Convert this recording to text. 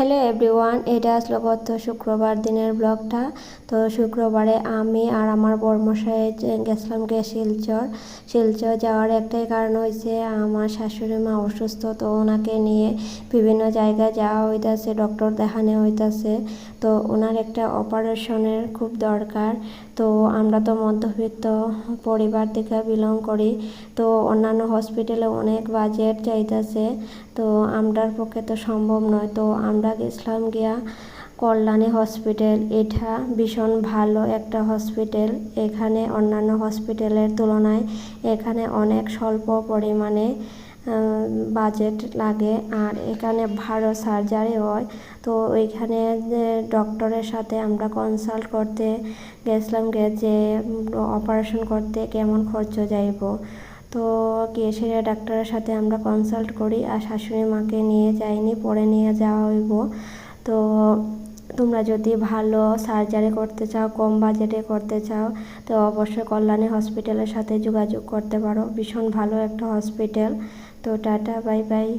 Hello everyone, এটা আসলো গত শুক্রবার দিনের ব্লগটা। তো শুক্রবারে আমি আর আমার বড়মশাই গেছিলাম শিলচর যাওয়ার একটাই কারণ হয়েছে আমার শাশুড়ি মা অসুস্থ। তো ওনাকে নিয়ে বিভিন্ন জায়গায় যাওয়া হইতাছে, ডক্টর দেখানো হইতাছে। তো ওনার একটা অপারেশনের খুব দরকার। তো আমরা তো মধ্যবিত্ত পরিবার থেকে বিলং করি, তো অন্যান্য হসপিটালে অনেক বাজেট চাইতেছে। তো আমরার পক্ষে তো সম্ভব নয়। তো আমরা গেছিলাম গিয়া কল্যাণী হসপিটাল। এটা ভীষণ ভালো একটা হসপিটাল। এখানে অন্যান্য হসপিটালের তুলনায় এখানে অনেক স্বল্প পরিমাণে বাজেট লাগে, আর এখানে ভালো সার্জারি হয়। তো ওইখানে ডক্টরের সাথে আমরা কনসাল্ট করতে গেছিলাম যে অপারেশন করতে কেমন খরচ যাইব। তো গিয়ে সেটা ডাক্তারের সাথে আমরা কনসাল্ট করি, আর শাশুড়ি মাকে নিয়ে যাইনি, পরে নিয়ে যাওয়া হইব। তো তোমরা যদি ভালো সার্জারি করতে চাও, কম বাজেটে করতে চাও, তো অবশ্যই কল্যাণী হসপিটালের সাথে যোগাযোগ করতে পারো। ভীষণ ভালো একটা হসপিটাল। তো টাটা, বাই বাই।